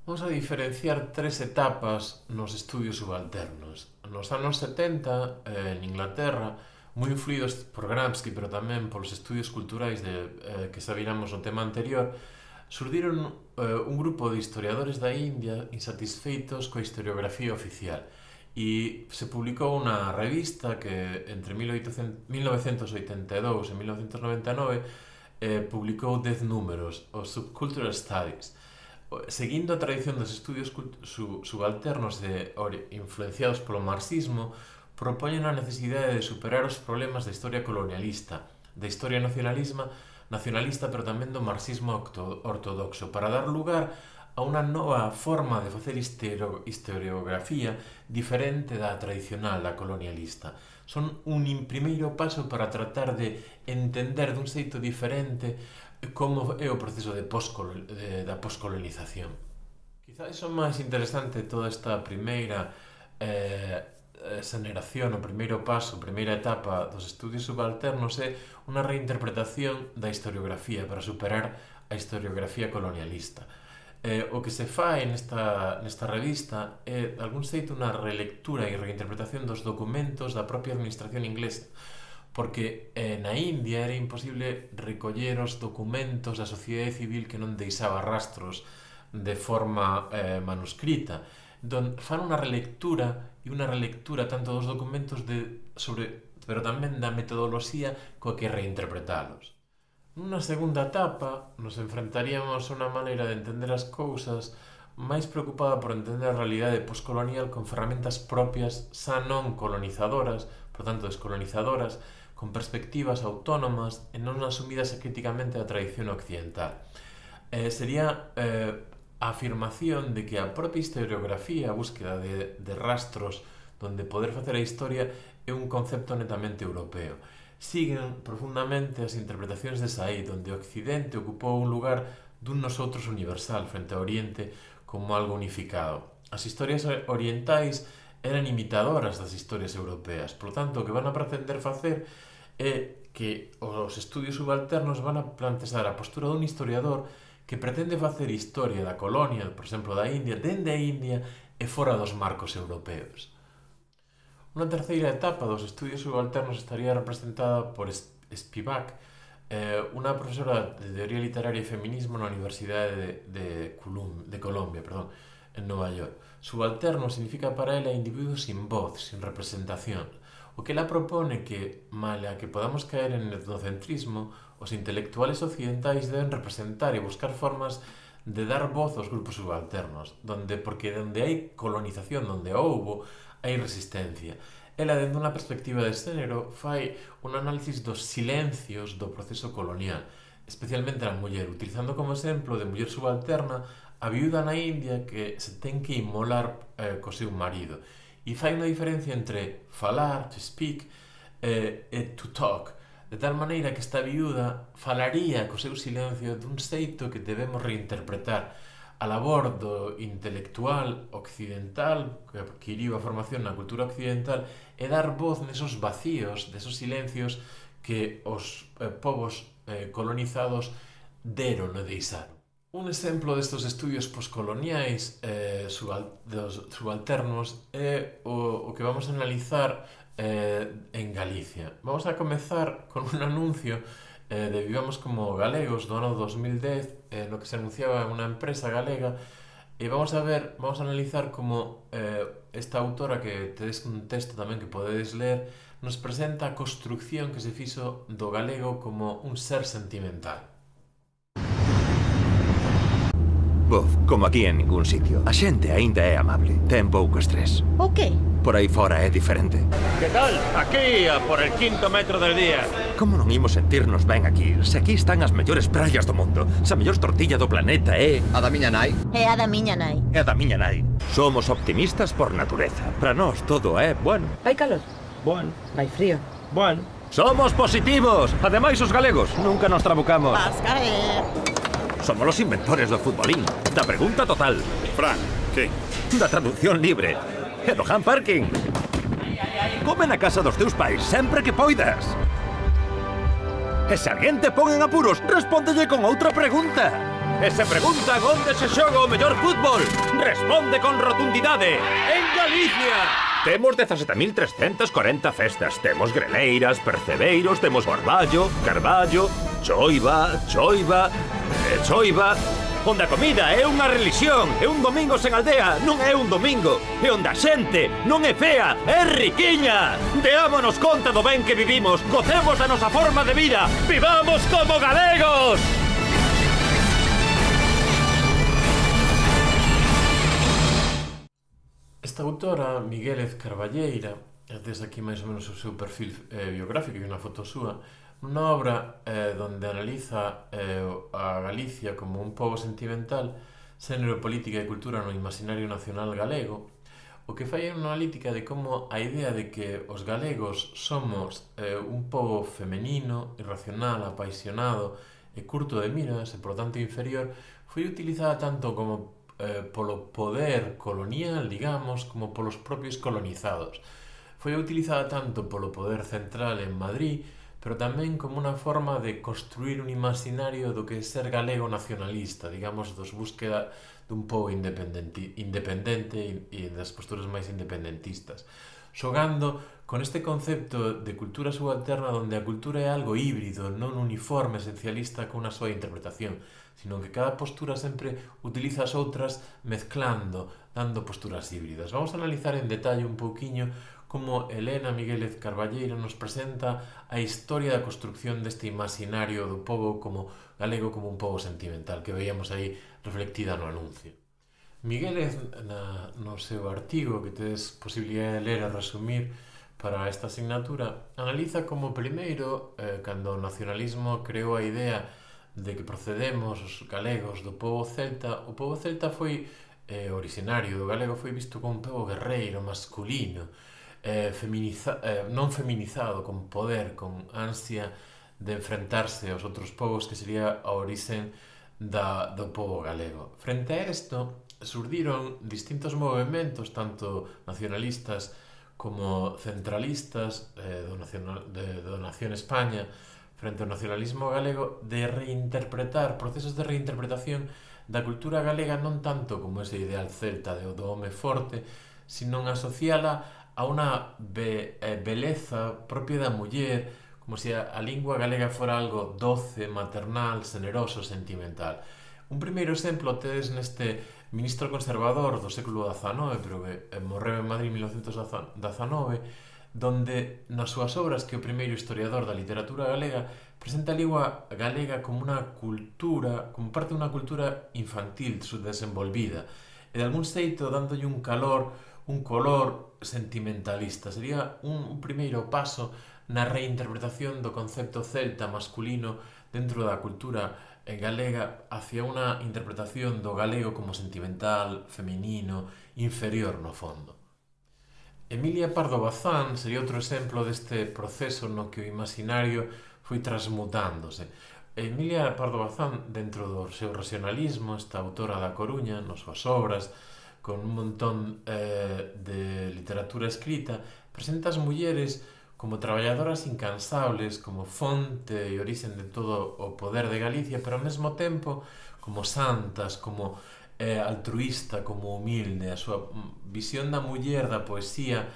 Vamos a diferenciar tres etapas nos estudios subalternos. Nos anos 70, en Inglaterra, moi influídos por Gramsci, pero tamén polos estudios culturais que xa viramos no tema anterior, surdiron un grupo de historiadores da India insatisfeitos coa historiografía oficial, e se publicou unha revista que entre 1982 e 1999 publicou 10 números, os Subcultural Studies. Seguindo a tradición dos estudios subalternos influenciados polo marxismo, propoñen a necesidade de superar os problemas da historia colonialista, da historia nacionalista, pero tamén do marxismo ortodoxo, para dar lugar a unha nova forma de facer historiografía diferente da tradicional, da colonialista. Son un primeiro paso para tratar de entender dun xeito diferente como é o proceso da poscolonización. Quizás o máis interesante de toda esta primeira xeneración, o primeiro paso, a primeira etapa dos estudios subalternos é unha reinterpretación da historiografía para superar a historiografía colonialista. O que se fai nesta revista é, de algún xeito, unha relectura e reinterpretación dos documentos da propia administración inglesa, porque na India era imposible recoller os documentos da sociedade civil que non deixaba rastros de forma manuscrita. Entón, fan unha relectura tanto dos documentos pero tamén da metodoloxía coa que reinterpretalos. Nunha segunda etapa, nos enfrentaríamos a unha maneira de entender as cousas máis preocupada por entender a realidade postcolonial con ferramentas propias xa non colonizadoras, por tanto descolonizadoras, con perspectivas autónomas e non asumidas críticamente da tradición occidental. Sería a afirmación de que a propia historiografía, a búsqueda de rastros donde poder facer a historia, é un concepto netamente europeo. Siguen profundamente as interpretacións de Said, onde o Occidente ocupou un lugar dun nosoutros universal frente ao Oriente como algo unificado. As historias orientais eran imitadoras das historias europeas, por tanto, o que van a pretender facer é que os estudios subalternos van a plantear a postura dun historiador que pretende facer historia da colonia, por exemplo, da India, dende a India e fora dos marcos europeos. Unha terceira etapa dos estudios subalternos estaría representada por Spivak, unha profesora de teoría literaria e feminismo na Universidade de Colombia, en Nova York. Subalterno significa para ela individuo sin voz, sin representación. O que ela propone que, mala que podamos caer en el etnocentrismo, os intelectuales occidentais deben representar e buscar formas de dar voz aos grupos subalternos, porque onde hai colonización, onde houbo, hai resistencia. Ela, dende unha perspectiva de xénero, fai un análisis dos silencios do proceso colonial, especialmente na muller, utilizando como exemplo de muller subalterna a viúda na India que se ten que inmolar co seu marido. E fai unha diferencia entre falar, to speak, e to talk, de tal maneira que esta viúda falaría co seu silencio dun xeito que debemos reinterpretar a labor do intelectual occidental que adquiriu a formación na cultura occidental e dar voz nesos vacíos, desos silencios que os povos colonizados deron e deixaron. Un exemplo destes estudios poscoloniais subalternos é o que vamos a analizar en Galicia. Vamos a comezar con un anuncio de Vivamos como Galegos do ano 2010, no que se anunciaba unha empresa galega, e vamos a analizar como esta autora, que tedes un texto tamén que podedes ler, nos presenta a construcción que se fixo do galego como un ser sentimental. Bof, como aquí en ningún sitio. A xente aínda é amable. Ten pouco estrés. O qué? Por aí fora é diferente. Que tal? Aquí, a por el 5º metro del día. Como non imos sentirnos ben aquí? Se aquí están as mellores praias do mundo. Se a mellor tortilla do planeta é... A da miña nai. É a da miña nai. É a da miña nai. Somos optimistas por natureza. Para nós todo é bueno. Vai calor? Bueno. Vai frío? Bueno. Somos positivos. Ademais, os galegos nunca nos trabucamos. Vas caer. Somos los inventores do futbolín. Da pregunta total. Fran, que? Da traducción libre. E do hand parking. Come na casa dos teus pais sempre que poidas. E se alguén te pon en apuros, respóndelle con outra pregunta. E se preguntan onde se xoga o mellor fútbol, responde con rotundidade. En Galicia. Temos 17.340 festas. Temos greleiras, percebeiros, temos orballo, carballo, choiva, onde a comida é unha religión, é un domingo sen aldea, non é un domingo, e onde a xente non é fea, é riquiña. Deámonos conta do ben que vivimos, gocemos da nosa forma de vida, vivamos como galegos! Esta autora, Miguélez Carballeira, desde aquí máis ou menos o seu perfil biográfico e unha foto súa, unha obra donde analiza a Galicia como un pobo sentimental, xénero, política e cultura no imaginario nacional galego, o que fai unha analítica de como a idea de que os galegos somos un pobo femenino, irracional, apaixonado e curto de miras, e por tanto inferior, foi utilizada tanto como polo poder colonial, digamos, como polos propios colonizados. Foi utilizada tanto polo poder central en Madrid, pero tamén como unha forma de construir un imaginario do que é ser galego nacionalista, digamos, dos búsqueda dun pobo independente e das posturas máis independentistas. Xogando con este concepto de cultura subalterna onde a cultura é algo híbrido, non uniforme, esencialista con unha soa interpretación, sino que cada postura sempre utiliza as outras mezclando, dando posturas híbridas. Vamos a analizar en detalle un pouquiño como Elena Miguélez Carballeira nos presenta a historia da construcción deste imaginario do pobo como galego como un pobo sentimental que veíamos aí reflectida no anuncio. Miguélez, no seu artigo, que tedes posibilidade de ler e resumir, para esta asignatura, analiza como primeiro, cando o nacionalismo creou a idea de que procedemos os galegos do pobo celta, o pobo celta foi originario do galego, foi visto como un pobo guerreiro, masculino, non feminizado, con poder, con ansia de enfrentarse aos outros povos, que sería a orixen do pobo galego. Frente a isto, surdiron distintos movementos, tanto nacionalistas como centralistas do Nación España, frente ao nacionalismo galego, de reinterpretar, procesos de reinterpretación da cultura galega, non tanto como ese ideal celta do home forte, sino asociala a unha beleza propia da muller, como se a lingua galega fora algo doce, maternal, generoso, sentimental. Un primeiro exemplo tedes neste ministro conservador do século XIX, pero que morreu en Madrid en 1919, donde nas súas obras, que é o primeiro historiador da literatura galega, presenta a lingua galega como unha cultura, como parte dunha cultura infantil, subdesenvolvida, e de algún xeito dándolle un color sentimentalista. Sería un primeiro paso na reinterpretación do concepto celta masculino dentro da cultura galega hacia unha interpretación do galego como sentimental, feminino, inferior no fondo. Emilia Pardo Bazán sería outro exemplo deste proceso no que o imaginario foi transmutándose. Emilia Pardo Bazán, dentro do seu racionalismo, esta autora da Coruña, nas súas obras, con un montón de literatura escrita, presenta as mulleres como traballadoras incansables, como fonte e orixen de todo o poder de Galicia, pero ao mesmo tempo como santas, como altruista, como humilde. A súa visión da muller, da poesía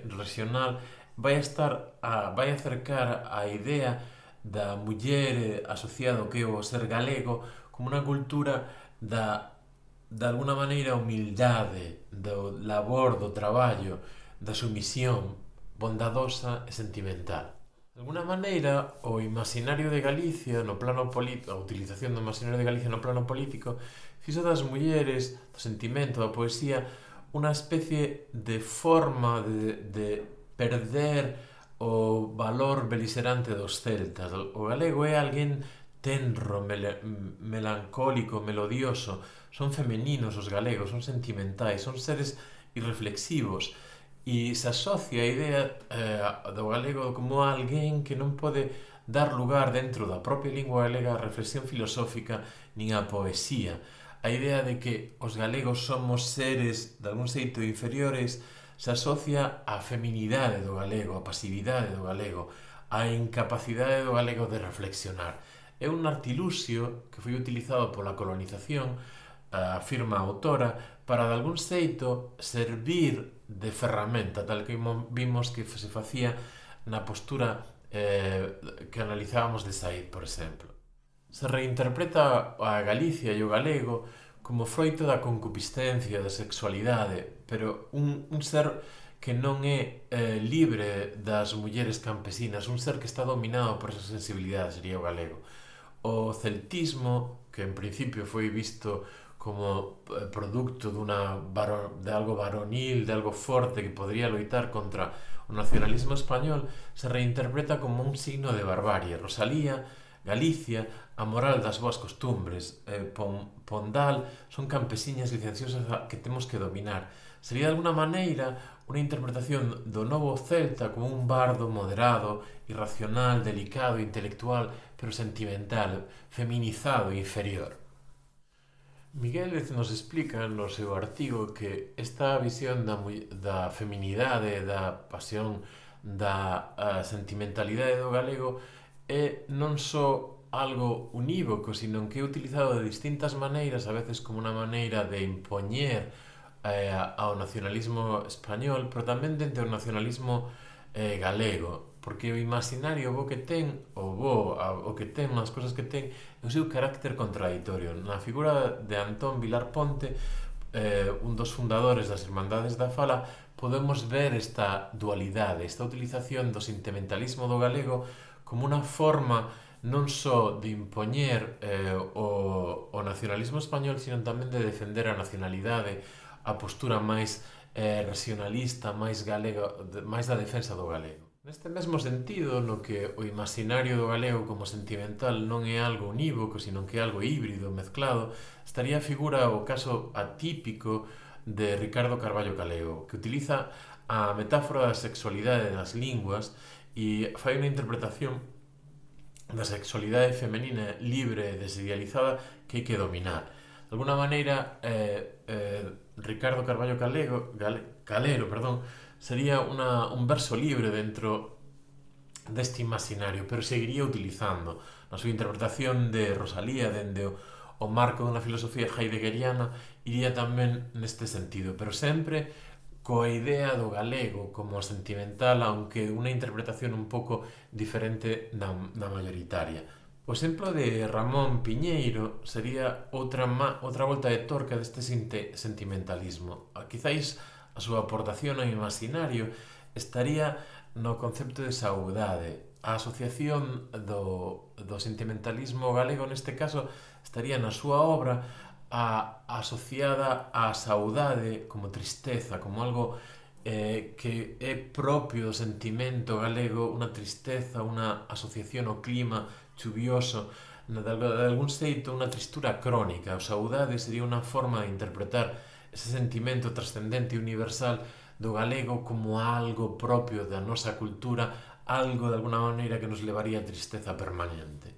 regional, vai acercar a idea da muller asociada ao que é o ser galego como unha cultura de alguna maneira, humildade, do labor, do traballo, da sumisión, bondadosa e sentimental. De alguna maneira, o imaginario de Galicia no plano político, a utilización do imaginario de Galicia no plano político, fixo das mulleres, do sentimento, da poesía, unha especie de forma de perder o valor beligerante dos celtas. O galego é alguén tenro, melancólico, melodioso. Son femeninos os galegos, son sentimentais, son seres irreflexivos. E se asocia a idea do galego como alguén que non pode dar lugar dentro da propia lingua galega a reflexión filosófica nin a poesía. A idea de que os galegos somos seres de algún xeito inferiores se asocia á feminidade do galego, á pasividade do galego, á incapacidade do galego de reflexionar. É un artiluxio que foi utilizado pola colonización, afirma a autora, para de algún xeito servir de ferramenta, tal que vimos que se facía na postura que analizábamos de Said, por exemplo. Se reinterpreta a Galicia e o galego como froito da concupiscencia, da sexualidade, pero un ser que non é libre das mulleres campesinas, un ser que está dominado por esa sensibilidade, sería o galego. O celtismo, que en principio foi visto como producto de algo varonil, de algo forte que podría loitar contra o nacionalismo español, se reinterpreta como un signo de barbarie. Rosalía, Galicia, a moral das boas costumbres, Pondal, son campesiñas licenciosas que temos que dominar. Sería de alguna maneira unha interpretación do novo celta como un bardo moderado, irracional, delicado, intelectual, pero sentimental, feminizado e inferior. Miguel nos explica no seu artigo que esta visión da feminidade, da pasión, da sentimentalidade do galego é non só algo unívoco, sino que é utilizado de distintas maneiras, a veces como unha maneira de impoñer ao nacionalismo español, pero tamén dentro do nacionalismo galego, porque o imaginario o que ten nas cousas que ten é o seu carácter contradictorio. Na figura de Antón Vilar Ponte, un dos fundadores das Irmandades da Fala, podemos ver esta dualidade, esta utilización do sentimentalismo do galego como unha forma non só de impoñer o nacionalismo español, sino tamén de defender a nacionalidade, a postura máis racionalista, máis da defensa do galego. Neste mesmo sentido, no que o imaginario do galego como sentimental non é algo unívoco, sino que é algo híbrido, mezclado, estaría a figura o caso atípico de Ricardo Carballo Caleo, que utiliza a metáfora da sexualidade das linguas e fai unha interpretación da sexualidade femenina libre e desidealizada que hai que dominar. De alguna maneira, Ricardo Carballo Calero, sería un verso libre dentro deste imaginario, pero seguiría utilizando na súa interpretación de Rosalía dende o marco dunha filosofía heideggeriana, iría tamén neste sentido, pero sempre coa idea do galego como sentimental, aunque unha interpretación un pouco diferente da mayoritaria. O exemplo de Ramón Piñeiro sería outra volta de torca deste sentimentalismo. Quizáis a súa aportación ao imaginario estaría no concepto de saudade. A asociación do sentimentalismo galego neste caso estaría na súa obra asociada á saudade como tristeza, como algo que é propio do sentimento galego, unha tristeza, unha asociación ao clima chuvioso, de algún xeito unha tristura crónica. A saudade sería unha forma de interpretar ese sentimento trascendente e universal do galego como algo propio da nosa cultura, algo de alguna maneira que nos levaría a tristeza permanente.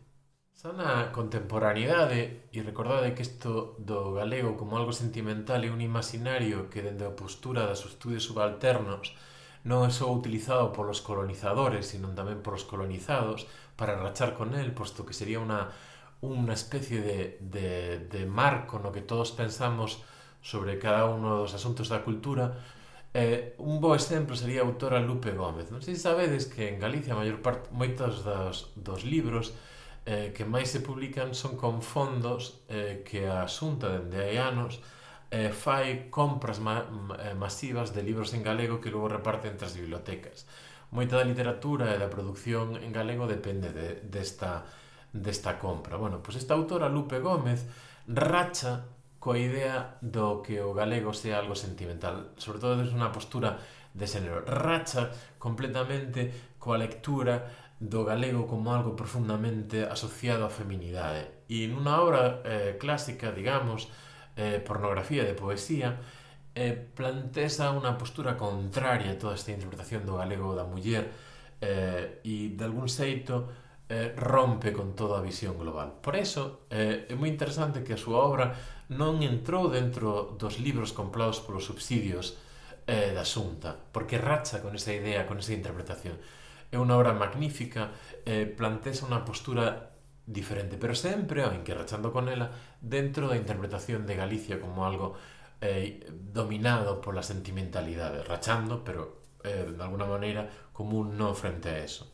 Xa na contemporaneidade, e recordade que isto do galego como algo sentimental é un imaginario que dende a postura dos estudios subalternos non é só utilizado polos colonizadores, sino tamén polos colonizados para rachar con el, posto que sería unha especie de marco no que todos pensamos sobre cada uno dos asuntos da cultura. Un bo exemplo sería a autora Lupe Gómez. Non sei se sabedes que en Galicia moitos dos libros que máis se publican son con fondos que a Xunta dende hai anos fai compras masivas de libros en galego que logo reparte entre as bibliotecas. Moita da literatura e da produción en galego depende desta compra. Bueno, pois esta autora Lupe Gómez racha coa idea do que o galego sea algo sentimental, sobre todo desde unha postura de xénero. Racha completamente coa lectura do galego como algo profundamente asociado á feminidade. E nunha obra clásica, digamos, pornografía de poesía, plantesa unha postura contraria a toda esta interpretación do galego da muller e de algún xeito rompe con toda a visión global. Por eso é moi interesante que a súa obra non entrou dentro dos libros comprados polos subsidios da Xunta, porque racha con esa idea, con esa interpretación. É unha obra magnífica, plantesa unha postura diferente, pero sempre, aunque rachando con ela, dentro da interpretación de Galicia como algo dominado pola sentimentalidade, rachando, pero de alguna maneira como un no frente a eso.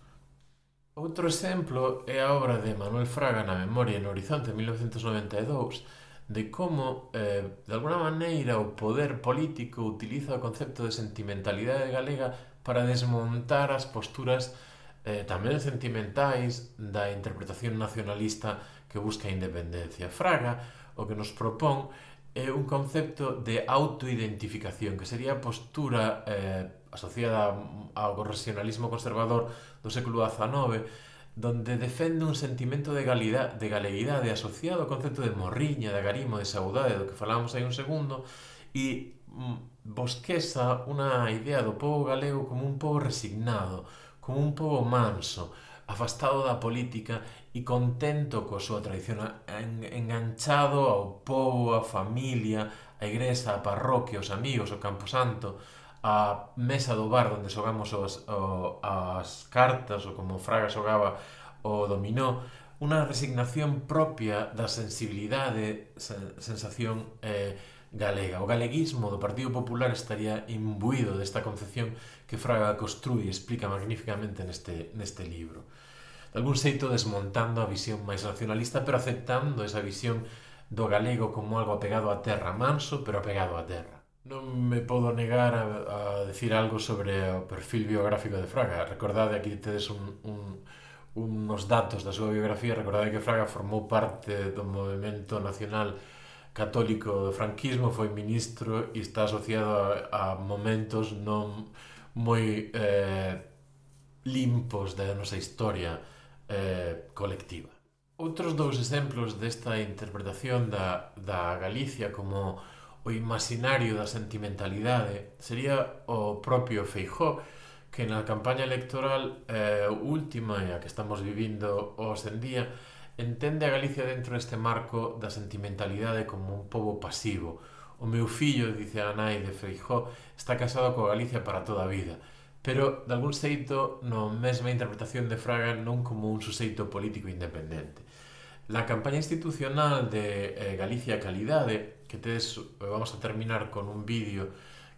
Outro exemplo é a obra de Manuel Fraga na Memoria no Horizonte de 1992, de como, de alguna maneira, o poder político utiliza o concepto de sentimentalidade galega para desmontar as posturas tamén sentimentais da interpretación nacionalista que busca a independencia. Fraga o que nos propón é un concepto de autoidentificación, que sería a postura asociada ao racionalismo conservador do século XIX, donde defende un sentimento de galeguidade asociado ao concepto de morriña, de agarimo, de saudade, do que falábamos aí un segundo, e bosquesa unha idea do pobo galego como un pobo resignado, como un pobo manso, afastado da política e contento coa súa tradición, enganchado ao pobo, á familia, á igrexa, á parroquia, aos amigos, ao camposanto, a mesa do bar onde xogamos as cartas, ou como Fraga xogaba o dominó, unha resignación propia da sensibilidade, sensación galega. O galeguismo do Partido Popular estaría imbuído desta concepción que Fraga construi e explica magníficamente neste libro. De algún xeito desmontando a visión máis nacionalista, pero aceptando esa visión do galego como algo apegado á terra, manso, pero apegado á terra. Non me podo negar a decir algo sobre o perfil biográfico de Fraga. Recordade, aquí tedes unos datos da súa biografía. Recordade que Fraga formou parte do movimento nacional católico do franquismo, foi ministro e está asociado a momentos non moi limpos da nosa historia colectiva. Outros dous exemplos desta interpretación da Galicia como o imaginario da sentimentalidade sería o propio Feijóo, que na campaña electoral última e a que estamos vivindo hoxe en día entende a Galicia dentro deste marco da sentimentalidade como un pobo pasivo. O meu fillo, dice a nai de Feijóo, está casado coa Galicia para toda a vida, pero de algún xeito na mesma interpretación de Fraga non como un suxeito político independente. Na campaña institucional de Galicia Calidade, que vamos a terminar con un vídeo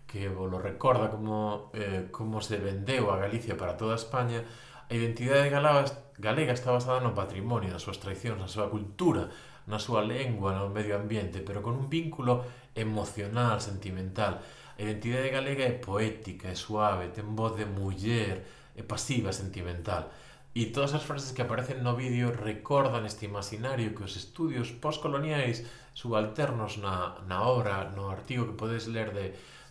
que vos lo recorda como se vendeu a Galicia para toda España, a identidade galega está basada no patrimonio, nas súas tradicións, na súa cultura, na súa lengua, no medio ambiente, pero con un vínculo emocional, sentimental. A identidade galega é poética, é suave, ten voz de muller, é pasiva, sentimental. E todas as frases que aparecen no vídeo recordan este imaginario que os estudios postcoloniais subalternos na obra, no artigo que podes ler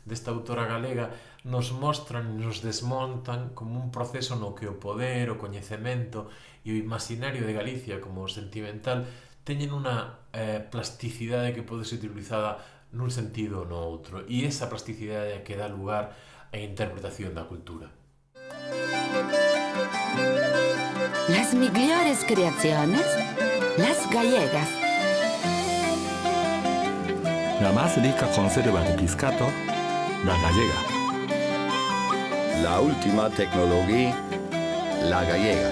desta autora galega, nos mostran, nos desmontan como un proceso no que o poder, o coñecemento e o imaginario de Galicia como sentimental teñen unha plasticidade que pode ser utilizada nun sentido ou no outro, e esa plasticidade é que dá lugar á interpretación da cultura. Las migliores creaciones, las gallegas. La más rica conserva de pescado, la gallega. La última tecnología, la gallega.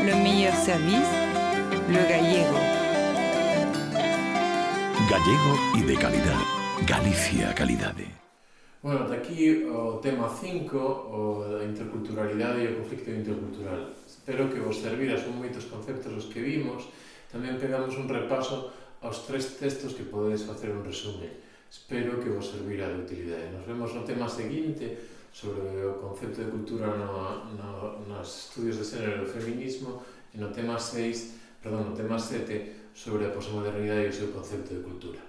Le meilleur service, le gallego. Gallego y de calidad. Galicia Calidade. Bueno, ata aquí o tema 5, o da interculturalidade e o conflicto intercultural. Espero que vos servira, son moitos conceptos os que vimos. Tamén pegamos un repaso aos 3 textos que podedes facer un resumen. Espero que vos servira de utilidade. Nos vemos no tema seguinte sobre o concepto de cultura nos estudios de xénero e o feminismo, e no tema 7 sobre a posmodernidade e o seu concepto de cultura.